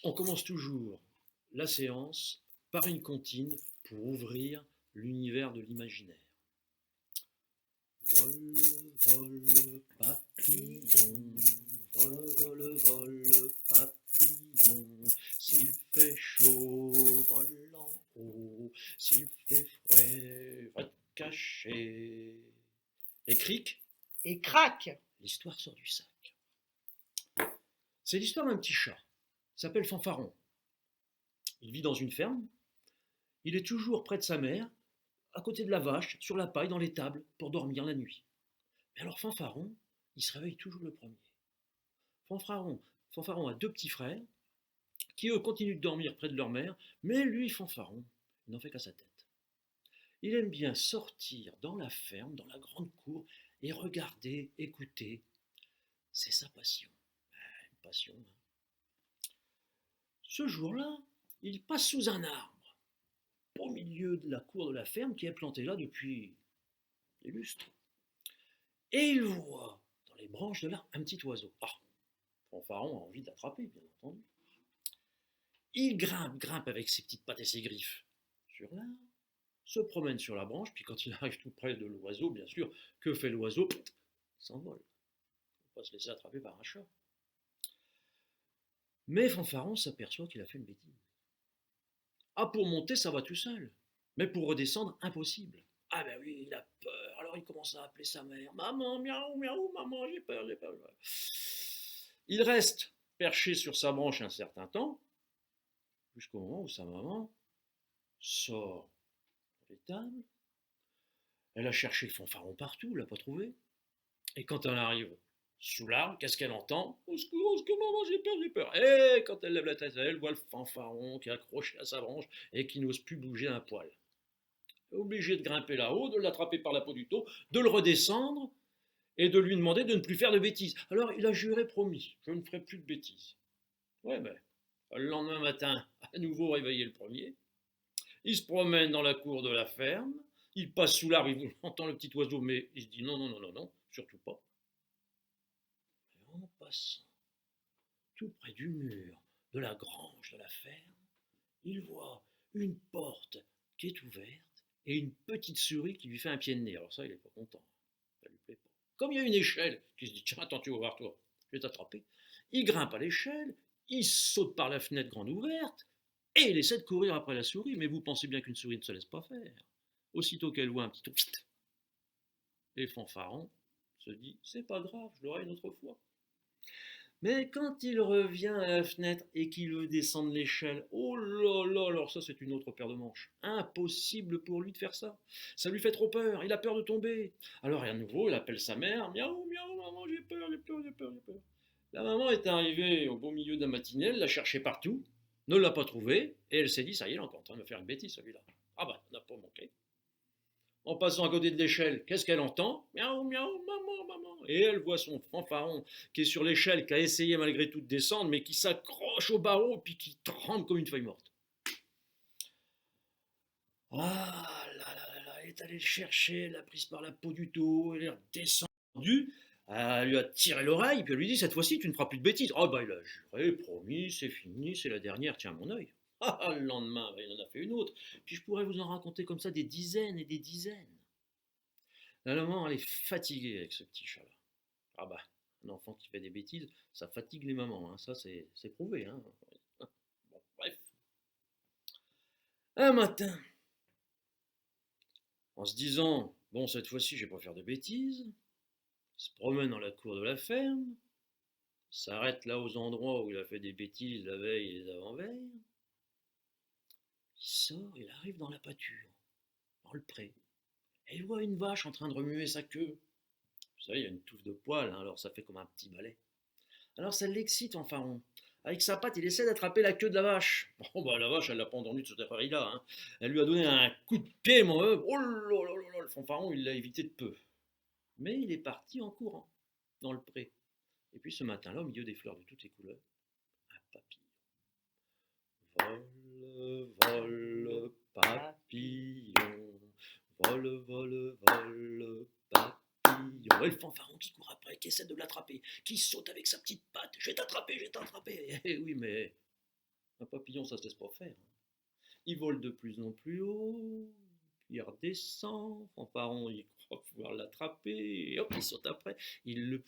On commence toujours la séance par une comptine pour ouvrir l'univers de l'imaginaire. Vole, vole, papillon, vole, vole, vole, papillon. S'il fait chaud, vole en haut, s'il fait frais, va te cacher. Et cric, Et crac! l'histoire sort du sac. C'est l'histoire d'un petit chat. Il s'appelle Fanfaron. Il vit dans une ferme. Il est toujours près de sa mère, à côté de la vache, sur la paille, dans l'étable, pour dormir la nuit. Mais alors Fanfaron, il se réveille toujours le premier. Fanfaron, Fanfaron a deux petits frères, qui eux continuent de dormir près de leur mère, mais lui, Fanfaron, il n'en fait qu'à sa tête. Il aime bien sortir dans la ferme, dans la grande cour, et regarder, écouter. C'est sa passion. Une passion. Ce jour-là, il passe sous un arbre, au milieu de la cour de la ferme qui est plantée là depuis des lustres. Et il voit dans les branches de l'arbre un petit oiseau. Ah, Fanfaron a envie d'attraper, bien entendu. Il grimpe, grimpe avec ses petites pattes et ses griffes sur l'arbre, se promène sur la branche, puis quand il arrive tout près de l'oiseau, bien sûr, que fait l'oiseau? Il s'envole. Il ne faut pas se laisser attraper par un chat. Mais Fanfaron s'aperçoit qu'il a fait une bêtise. Ah, pour monter, ça va tout seul. Mais pour redescendre, impossible. Ah ben oui, il a peur. Alors il commence à appeler sa mère. Maman, miaou, miaou, maman, j'ai peur, j'ai peur. Il reste perché sur sa branche un certain temps, jusqu'au moment où sa maman sort de l'étable. Elle a cherché le Fanfaron partout, elle l'a pas trouvé. Et quand elle arrive sous l'arbre, qu'est-ce qu'elle entend? Au secours, maman, j'ai peur, j'ai peur. Et quand elle lève la tête, elle voit le Fanfaron qui est accroché à sa branche et qui n'ose plus bouger un poil. Obligé de grimper là-haut, de l'attraper par la peau du dos, de le redescendre et de lui demander de ne plus faire de bêtises. Alors il a juré, promis, je ne ferai plus de bêtises. Ouais, ben, le lendemain matin, à nouveau réveillé le premier, il se promène dans la cour de la ferme, il passe sous l'arbre, il entend le petit oiseau, mais il se dit non, non, non, non, non, surtout pas. Et en passant tout près du mur de la grange de la ferme, il voit une porte qui est ouverte et une petite souris qui lui fait un pied de nez. Alors ça, il n'est pas content. Ça lui plaît pas. Comme il y a une échelle, qui se dit tiens, attends, tu vas voir toi, je vais t'attraper. Il grimpe à l'échelle, il saute par la fenêtre grande ouverte et il essaie de courir après la souris. Mais vous pensez bien qu'une souris ne se laisse pas faire. Aussitôt qu'elle voit un petit tout, et Fanfaron se dit c'est pas grave, je l'aurai une autre fois. Mais quand il revient à la fenêtre et qu'il veut descendre l'échelle, oh là là, alors ça c'est une autre paire de manches. Impossible pour lui de faire ça. Ça lui fait trop peur, il a peur de tomber. Alors à nouveau, il appelle sa mère, miaou, miaou, maman, j'ai peur, j'ai peur, j'ai peur, j'ai peur. La maman est arrivée au beau milieu de la matinée, elle l'a cherché partout, ne l'a pas trouvé, et elle s'est dit, ça y est, il est encore en train de me faire une bêtise celui-là. Ah bah, on n'a pas manqué. En passant à côté de l'échelle, qu'est-ce qu'elle entend? Miaou, miaou, maman, maman. Et elle voit son Fanfaron qui est sur l'échelle, qui a essayé malgré tout de descendre, mais qui s'accroche au barreau, puis qui tremble comme une feuille morte. Ah là là là là, elle est allée le chercher, elle l'a prise par la peau du dos, elle est redescendue, elle lui a tiré l'oreille, puis elle lui dit, cette fois-ci, tu ne feras plus de bêtises. Ah bah il a juré, promis, c'est fini, c'est la dernière, tiens mon œil. Ah, le lendemain, bah, il en a fait une autre. Puis je pourrais vous en raconter comme ça des dizaines et des dizaines. La maman, elle est fatiguée avec ce petit chat-là. Ah bah, un enfant qui fait des bêtises, ça fatigue les mamans, hein. Ça c'est prouvé. Hein. Bon, bref. Un matin, en se disant, bon, cette fois-ci, je vais pas faire de bêtises, il se promène dans la cour de la ferme, il s'arrête là aux endroits où il a fait des bêtises la veille et les avant-veilles, il sort, il arrive dans la pâture, dans le pré, et il voit une vache en train de remuer sa queue. Vous savez, il y a une touffe de poils, hein, alors ça fait comme un petit balai. Alors ça l'excite en Fanfaron. Avec sa patte, il essaie d'attraper la queue de la vache. Bon, bah la vache, elle l'a pas entendu de cette affaire-là. Hein. Elle lui a donné un coup de pied, mon œuvre. Oh là là là là, le Fanfaron, il l'a évité de peu. Mais il est parti en courant, dans le pré. Et puis ce matin-là, au milieu des fleurs de toutes les couleurs, un papillon. Vole, vole, papillon. Vole, vole, vole, papillon. Et le Fanfaron qui court après, qui essaie de l'attraper, qui saute avec sa petite patte. Je vais t'attraper, je vais t'attraper. Eh oui, mais Un papillon, ça se laisse pas faire. Il vole de plus en plus haut, puis il redescend, Fanfaron, il croit pouvoir l'attraper, et hop, il saute après. Il le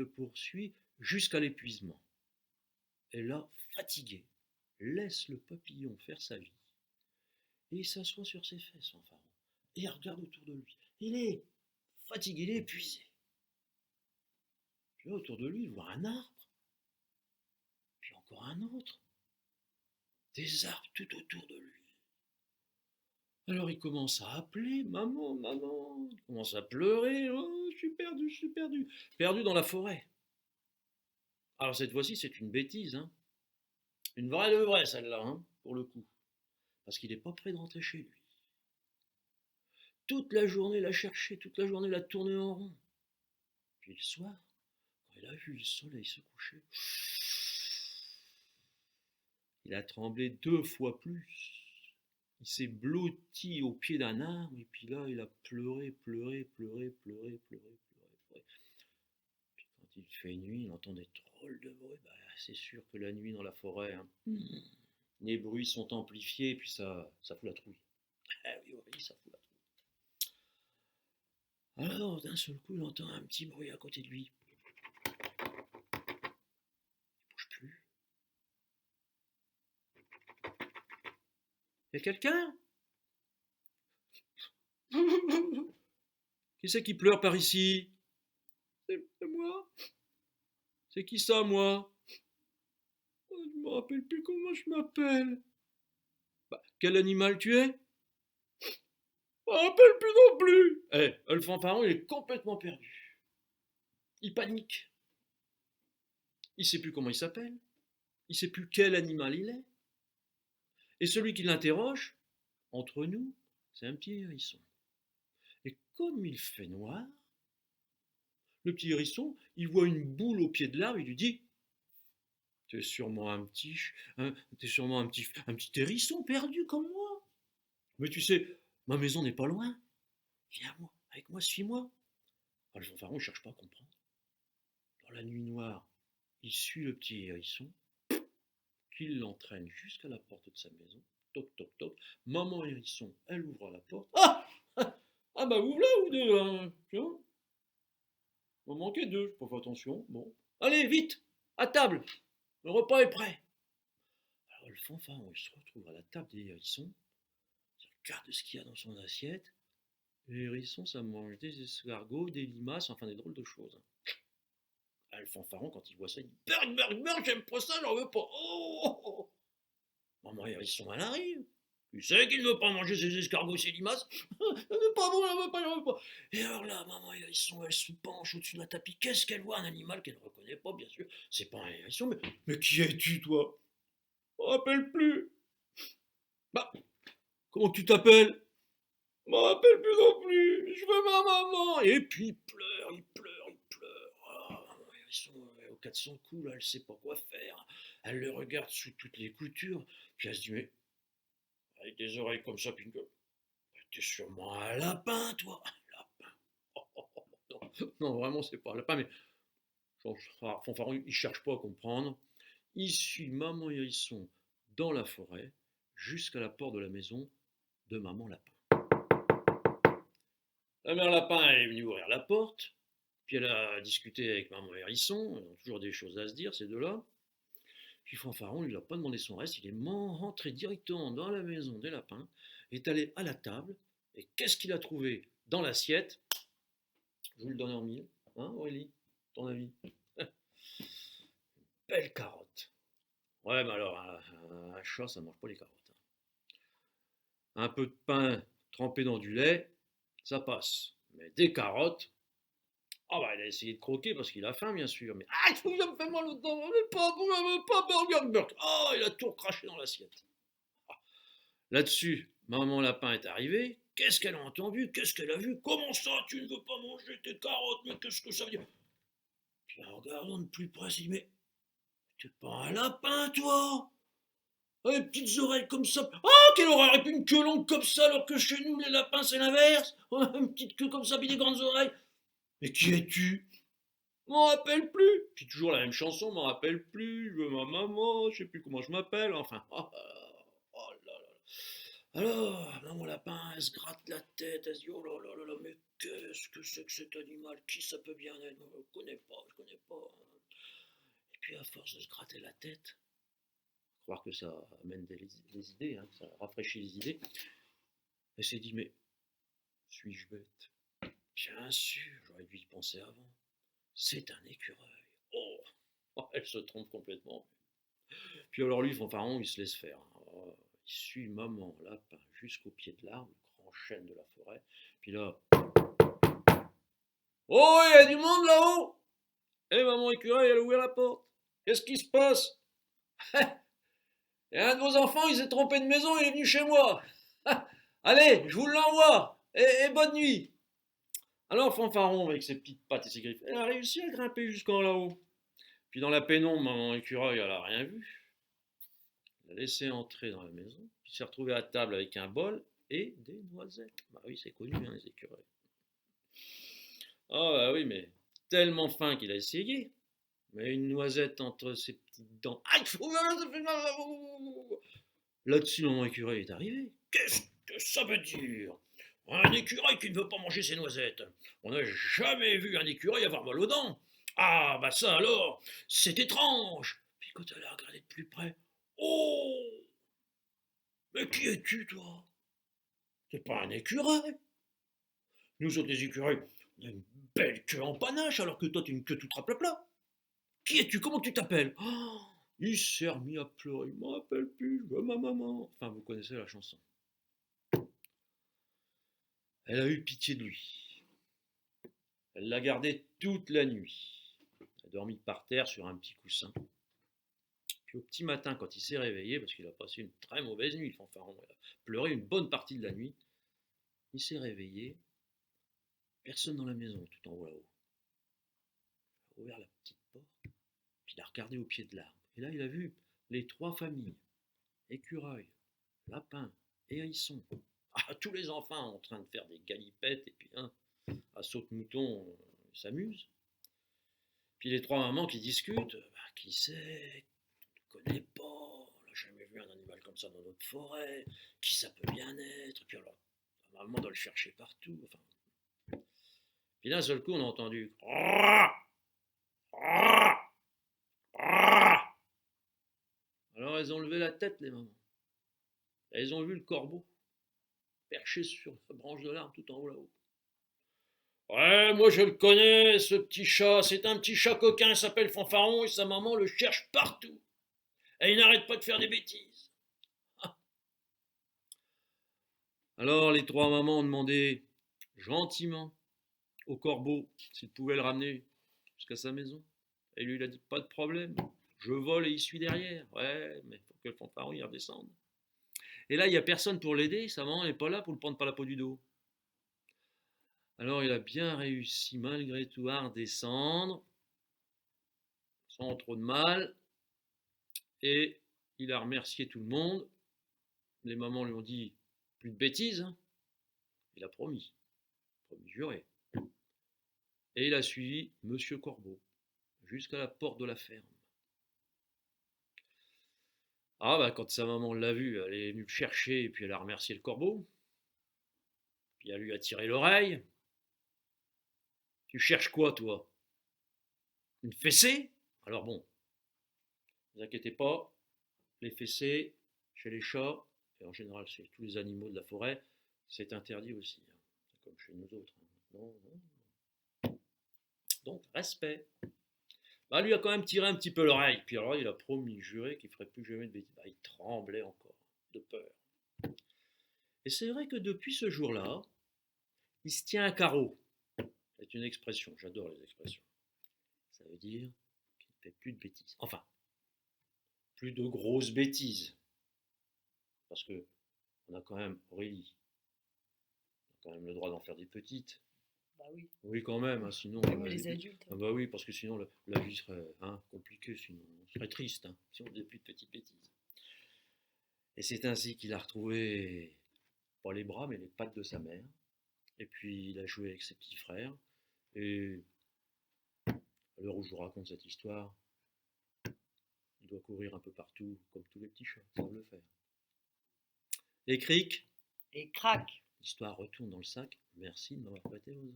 poursuit jusqu'à l'épuisement. Et là, fatigué, laisse le papillon faire sa vie, et il s'assoit sur ses fesses, Fanfaron, et il regarde autour de lui. Il est fatigué, il est épuisé. Puis là, autour de lui, il voit un arbre, puis encore un autre, des arbres tout autour de lui. Alors il commence à appeler, maman, maman, il commence à pleurer, oh, je suis perdu, je suis perdu. Perdu dans la forêt. Alors cette fois-ci, c'est une bêtise, hein. Une vraie de vraie, celle-là, hein, pour le coup. Parce qu'il n'est pas prêt de rentrer chez lui. Toute la journée, il a cherché, toute la journée, il a tourné en rond. Puis le soir, quand il a vu le soleil se coucher, il a tremblé 2 fois plus. Il s'est blotti au pied d'un arbre, et puis là, il a pleuré, pleuré, pleuré, pleuré, pleuré, pleuré, pleuré. Puis quand il fait nuit, il entend des drôles de bruit. Bah, c'est sûr que la nuit dans la forêt, hein, les bruits sont amplifiés, et puis ça fout la trouille. Ah oui, oui, ça fout la trouille. Alors, d'un seul coup, il entend un petit bruit à côté de lui. Il bouge plus. Y a quelqu'un? Qui c'est qui pleure par ici? C'est moi. C'est qui ça, moi? Oh, je me rappelle plus comment je m'appelle. Bah, quel animal tu es? Je me rappelle plus non plus. Le Fanfaron, il est complètement perdu. Il panique. Il sait plus comment il s'appelle. Il sait plus quel animal il est. Et celui qui l'interroge, entre nous, c'est un petit hérisson. Et comme il fait noir, le petit hérisson, il voit une boule au pied de l'arbre, il lui dit: t'es sûrement un petit hérisson perdu comme moi. Mais tu sais, ma maison n'est pas loin. Viens moi, avec moi, suis-moi. Le Fanfaron ne cherche pas à comprendre. Dans la nuit noire, il suit le petit hérisson, qui l'entraîne jusqu'à la porte de sa maison. Toc, toc, toc. Maman hérisson, elle ouvre la porte. Ah bah ouvre là ou deux, hein. Tiens. Il m'en manquait 2, je pas fait attention. Bon. Allez, vite, à table. Le repas est prêt. Alors le Fanfaron, il se retrouve à la table des hérissons. Il regarde ce qu'il y a dans son assiette. Les hérissons, ça mange des escargots, des limaces, enfin des drôles de choses. Le Fanfaron, quand il voit ça, il dit: Berg, berg, berg, j'aime pas ça, j'en veux pas. Oh. Maman hérisson, elle arrive. Tu sais qu'il ne veut pas manger ses escargots et ses limaces? Pas bon, j'en veux pas, j'en veux pas. Et alors là, maman hérisson, elle se penche au-dessus d'un tapis. Qu'est-ce qu'elle voit? Un animal qu'elle ne reconnaît pas, bien sûr. C'est pas un hérisson, mais qui es-tu, toi? Je me rappelle plus. Bah, comment tu t'appelles? Je me rappelle plus non plus. Je veux ma maman. Et puis il pleure, il pleure, il pleure. Maman hérisson, aux 400 coups, là, elle sait pas quoi faire. Elle le regarde sous toutes les coutures. Puis elle se dit: mais avec des oreilles comme ça, puis une gueule. T'es sûrement un lapin, toi. Un lapin. Non, non, vraiment, c'est pas un lapin, mais Fanfaron, il cherche pas à comprendre. Il suit maman hérisson dans la forêt jusqu'à la porte de la maison de maman lapin. La mère lapin, elle est venue ouvrir la porte, puis elle a discuté avec maman hérisson. Ils ont toujours des choses à se dire, ces deux-là. Puis Fanfaron, il lui a pas demandé son reste, il est rentré directement dans la maison des lapins, est allé à la table, et qu'est-ce qu'il a trouvé dans l'assiette? Je vous le donne en mille, hein, Aurélie, ton avis? Belle carotte. Ouais, mais alors, un chat, ça mange pas les carottes. Un peu de pain trempé dans du lait, ça passe. Mais des carottes, ah bah il a essayé de croquer parce qu'il a faim, bien sûr. Mais ça me fait mal au dents, pas burger. Ah, il a tout recraché dans l'assiette. Là-dessus, maman lapin est arrivée. Qu'est-ce qu'elle a entendu? Qu'est-ce qu'elle a vu? Comment ça, tu ne veux pas manger tes carottes? Mais qu'est-ce que ça veut dire? Puis en regardant de plus près, elle s'est dit: mais t'es pas un lapin, toi? Les petites oreilles comme ça. Oh, quelle horreur! Et puis une queue longue comme ça, alors que chez nous, les lapins, c'est l'inverse. Une petite queue comme ça, puis des grandes oreilles. Mais qui es-tu? m'en rappelle plus. Puis toujours la même chanson, m'en rappelle plus, je veux ma maman, je sais plus comment je m'appelle, enfin. Oh là là. Alors, maman lapin, elle se gratte la tête, elle se dit oh là là là là, mais qu'est-ce que c'est que cet animal? Qui ça peut bien être? Je connais pas, je connais pas. Et puis à force de se gratter la tête, croire que ça amène des idées, hein, ça rafraîchit les idées, elle s'est dit mais suis-je bête? Bien sûr, j'aurais dû y penser avant. C'est un écureuil. Oh, oh, elle se trompe complètement. Puis alors lui, Fanfaron, il se laisse faire. Oh, il suit maman lapin jusqu'au pied de l'arbre, le grand chêne de la forêt. Puis là, oh, il y a du monde là-haut. Et maman écureuil, elle a ouvert la porte. Qu'est-ce qui se passe? Et un de vos enfants, il s'est trompé de maison, il est venu chez moi. Allez, je vous l'envoie. Et bonne nuit. Alors Fanfaron, avec ses petites pattes et ses griffes, elle a réussi à grimper jusqu'en là-haut. Puis dans la pénombre, maman écureuil, elle a rien vu. Elle a laissé entrer dans la maison, puis s'est retrouvé à table avec un bol et des noisettes. Bah oui, c'est connu, hein, les écureuils. Ah bah oui, mais tellement faim qu'il a essayé. Mais une noisette entre ses petites dents. Aïe, ça fait mal. Là-dessus, maman écureuil est arrivé. Qu'est-ce que ça veut dire? Un écureuil qui ne veut pas manger ses noisettes. On n'a jamais vu un écureuil avoir mal aux dents. Ah, bah ça alors, c'est étrange. Puis quand elle a regardé de plus près, oh, mais qui es-tu, toi? C'est pas un écureuil. Nous autres, les écureuils, on a une belle queue en panache, alors que toi, tu as une queue toute raplapla. Qui es-tu? Comment tu t'appelles? Oh, il s'est remis à pleurer. Il m'en rappelle plus, je veux ma maman. Enfin, vous connaissez la chanson. Elle a eu pitié de lui. Elle l'a gardé toute la nuit. Elle a dormi par terre sur un petit coussin. Puis au petit matin, quand il s'est réveillé, parce qu'il a passé une très mauvaise nuit, le fanfaron, il a pleuré une bonne partie de la nuit, il s'est réveillé, personne dans la maison, tout en haut là-haut. Il a ouvert la petite porte, puis il a regardé au pied de l'arbre. Et là, il a vu les trois familles, écureuil, lapin et hérisson. Ah, tous les enfants en train de faire des galipettes, et puis à saute-mouton, ils s'amusent. Puis les trois mamans qui discutent, bah, qui c'est? On ne connaît pas, on n'a jamais vu un animal comme ça dans notre forêt, qui ça peut bien être? Puis alors, la maman doit le chercher partout. Enfin. Puis d'un seul coup, on a entendu. Alors elles ont levé la tête, les mamans. Elles ont vu le corbeau perché sur la branche de l'arbre tout en haut là-haut. Ouais, moi je le connais, ce petit chat. C'est un petit chat coquin, il s'appelle Fanfaron et sa maman le cherche partout. Et il n'arrête pas de faire des bêtises. Alors les trois mamans ont demandé gentiment au corbeau s'il pouvait le ramener jusqu'à sa maison. Et lui il a dit pas de problème, je vole et il suit derrière. Ouais, mais il faut que le Fanfaron y redescende. Et là il n'y a personne pour l'aider, sa maman n'est pas là pour le prendre par la peau du dos. Alors il a bien réussi malgré tout à redescendre, sans trop de mal, et il a remercié tout le monde. Les mamans lui ont dit plus de bêtises, hein. Il a promis juré. Et il a suivi Monsieur Corbeau jusqu'à la porte de la ferme. Ah bah quand sa maman l'a vu, elle est venue le chercher et puis elle a remercié le corbeau. Puis elle lui a tiré l'oreille. Tu cherches quoi toi? Une fessée? Alors bon, ne vous inquiétez pas, les fessées chez les chats, et en général chez tous les animaux de la forêt, c'est interdit aussi, hein. C'est comme chez nous autres. Non, non. Donc respect. Bah, lui a quand même tiré un petit peu l'oreille, puis alors il a promis, juré qu'il ferait plus jamais de bêtises. Bah, il tremblait encore de peur. Et c'est vrai que depuis ce jour-là, il se tient à carreau. C'est une expression, j'adore les expressions. Ça veut dire qu'il ne fait plus de bêtises. Enfin, plus de grosses bêtises. Parce que on a quand même, Aurélie, on a quand même le droit d'en faire des petites. Bah oui. Oui, quand même, hein, sinon. Comme les adultes. Ah bah oui, parce que sinon la vie serait compliquée, sinon on serait triste, hein, si on faisait plus de petites bêtises. Et c'est ainsi qu'il a retrouvé, pas les bras, mais les pattes de sa mère. Et puis il a joué avec ses petits frères. Et l'heure où je vous raconte cette histoire, il doit courir un peu partout, comme tous les petits chats, savent le faire. Et cric, Et crac. l'histoire retourne dans le sac. Merci de m'avoir prêté vos oreilles.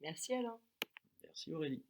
Merci Alain. Merci Aurélie.